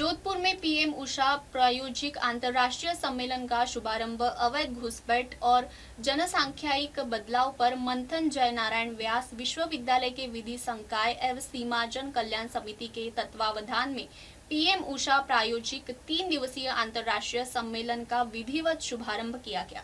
जोधपुर में पीएम उषा प्रायोजिक अंतर्राष्ट्रीय सम्मेलन का शुभारंभ अवैध घुसपैठ और जनसांख्यिक बदलाव पर मंथन जय नारायण व्यास विश्वविद्यालय के विधि संकाय एवं सीमाजन कल्याण समिति के तत्वावधान में पीएम उषा प्रायोजिक 3 दिवसीय अंतर्राष्ट्रीय सम्मेलन का विधिवत शुभारंभ किया गया।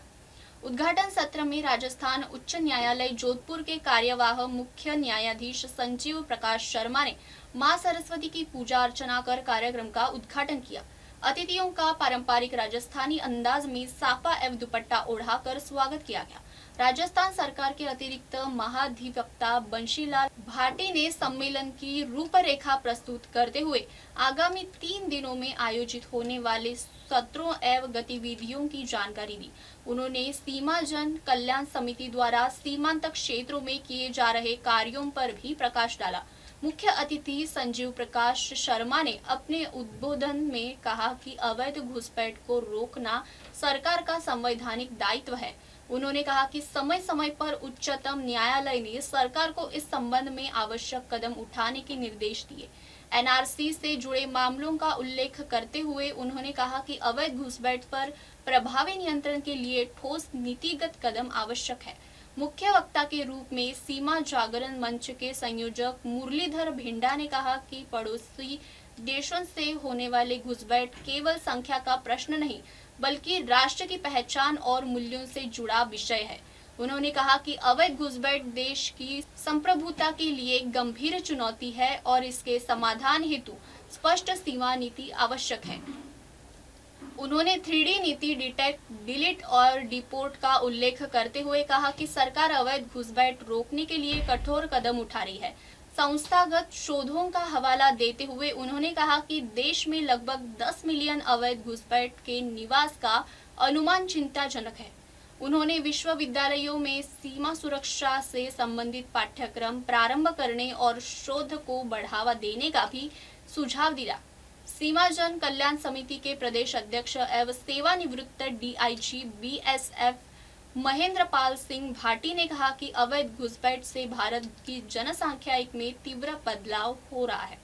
उद्घाटन सत्र में राजस्थान उच्च न्यायालय जोधपुर के कार्यवाह मुख्य न्यायाधीश संजीव प्रकाश शर्मा ने मां सरस्वती की पूजा अर्चना कर कार्यक्रम का उद्घाटन किया। अतिथियों का पारंपरिक राजस्थानी अंदाज में साफा एवं दुपट्टा ओढ़ाकर स्वागत किया गया। राजस्थान सरकार के अतिरिक्त महाधिवक्ता बंशीलाल भाटी ने सम्मेलन की रूपरेखा प्रस्तुत करते हुए आगामी 3 दिनों में आयोजित होने वाले सत्रों एवं गतिविधियों की जानकारी दी। उन्होंने सीमाजन कल्याण समिति द्वारा सीमांत क्षेत्रों में किए जा रहे कार्यों पर भी प्रकाश डाला। मुख्य अतिथि संजीव प्रकाश शर्मा ने अपने उद्बोधन में कहा कि अवैध घुसपैठ को रोकना सरकार का संवैधानिक दायित्व है। उन्होंने कहा कि समय समय पर उच्चतम न्यायालय ने सरकार को इस संबंध में आवश्यक कदम उठाने के निर्देश दिए। एनआरसी से जुड़े मामलों का उल्लेख करते हुए उन्होंने कहा कि अवैध घुसपैठ पर प्रभावी नियंत्रण के लिए ठोस नीतिगत कदम आवश्यक है। मुख्य वक्ता के रूप में सीमा जागरण मंच के संयोजक मुरलीधर भिंडा ने कहा कि पड़ोसी देशों से होने वाले घुसपैठ केवल संख्या का प्रश्न नहीं बल्कि राष्ट्र की पहचान और मूल्यों से जुड़ा विषय है। उन्होंने कहा कि अवैध घुसपैठ देश की संप्रभुता के लिए गंभीर चुनौती है और इसके समाधान हेतु स्पष्ट सीमा नीति आवश्यक है। उन्होंने 3D नीति डिटेक्ट, डिलीट और डिपोर्ट का उल्लेख करते हुए कहा कि सरकार अवैध घुसपैठ रोकने के लिए कठोर कदम उठा रही है। संस्थागत शोधों का हवाला देते हुए उन्होंने कहा कि देश में लगभग 10 मिलियन अवैध घुसपैठ के निवास का अनुमान चिंताजनक है। उन्होंने विश्वविद्यालयों में सीमा सुरक्षा से संबंधित पाठ्यक्रम प्रारंभ करने और शोध को बढ़ावा देने का भी सुझाव दिया। सीमाजन कल्याण समिति के प्रदेश अध्यक्ष एवं सेवानिवृत्त डीआईजी बीएसएफ महेंद्र पाल सिंह भाटी ने कहा कि अवैध घुसपैठ से भारत की जनसांख्यिक में तीव्र बदलाव हो रहा है।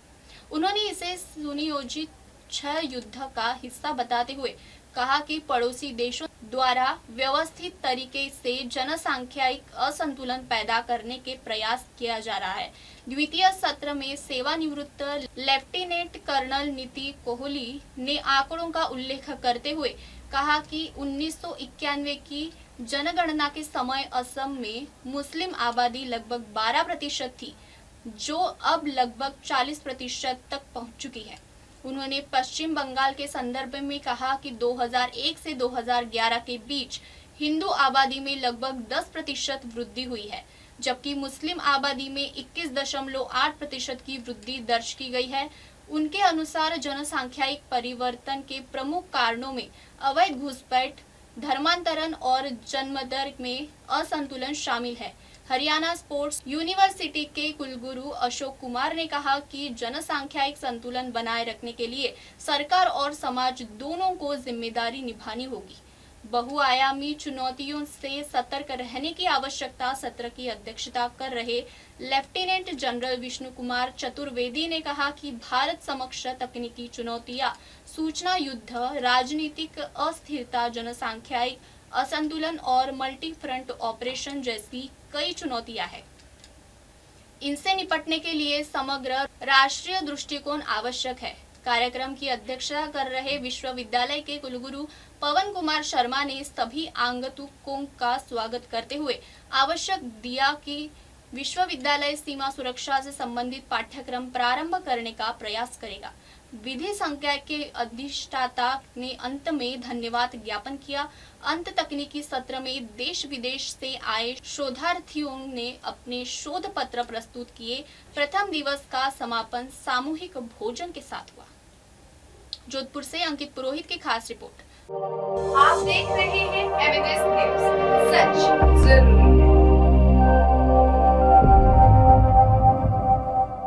उन्होंने इसे सुनियोजित 6 युद्ध का हिस्सा बताते हुए कहा कि पड़ोसी देशों द्वारा व्यवस्थित तरीके से जनसांख्यिक असंतुलन पैदा करने के प्रयास किया जा रहा है। द्वितीय सत्र में सेवानिवृत्त लेफ्टिनेंट कर्नल नीति कोहली ने आंकड़ों का उल्लेख करते हुए कहा कि 1991 की जनगणना के समय असम में मुस्लिम आबादी लगभग 12% थी, जो अब लगभग 40% तक पहुंच चुकी है। उन्होंने पश्चिम बंगाल के संदर्भ में कहा कि 2001 से 2011 के बीच हिंदू आबादी में लगभग 10% वृद्धि हुई है, जबकि मुस्लिम आबादी में 21.8% की वृद्धि दर्ज की गई है। उनके अनुसार जनसांख्यिक परिवर्तन के प्रमुख कारणों में अवैध घुसपैठ, धर्मांतरण और जन्मदर में असंतुलन शामिल है। हरियाणा स्पोर्ट्स यूनिवर्सिटी के कुलगुरु अशोक कुमार ने कहा कि जनसांख्यिक संतुलन बनाए रखने के लिए सरकार और समाज दोनों को जिम्मेदारी निभानी होगी। बहुआयामी चुनौतियों से सतर्क रहने की आवश्यकता सत्र की अध्यक्षता कर रहे लेफ्टिनेंट जनरल विष्णु कुमार चतुर्वेदी ने कहा कि भारत समक्ष तकनीकी चुनौतियां, सूचना युद्ध, राजनीतिक अस्थिरता, जनसांख्यिक असंतुलन और मल्टी फ्रंट ऑपरेशन जैसी कई चुनौतियां हैं। इनसे निपटने के लिए समग्र राष्ट्रीय दृष्टिकोण आवश्यक है। कार्यक्रम की अध्यक्षता कर रहे विश्वविद्यालय के कुलगुरु पवन कुमार शर्मा ने सभी आगंतुकों का स्वागत करते हुए आवश्यक दिया कि विश्वविद्यालय सीमा सुरक्षा से संबंधित पाठ्यक्रम प्रारंभ करने का प्रयास करेगा। विधि संकाय के अधिष्ठाता ने अंत में धन्यवाद ज्ञापन किया। अंत तकनीकी सत्र में देश विदेश से आए शोधार्थियों ने अपने शोध पत्र प्रस्तुत किए। प्रथम दिवस का समापन सामूहिक भोजन के साथ हुआ। जोधपुर से अंकित पुरोहित की खास रिपोर्ट। आप देख रहे हैं एमएनएस न्यूज़, सच जरूर।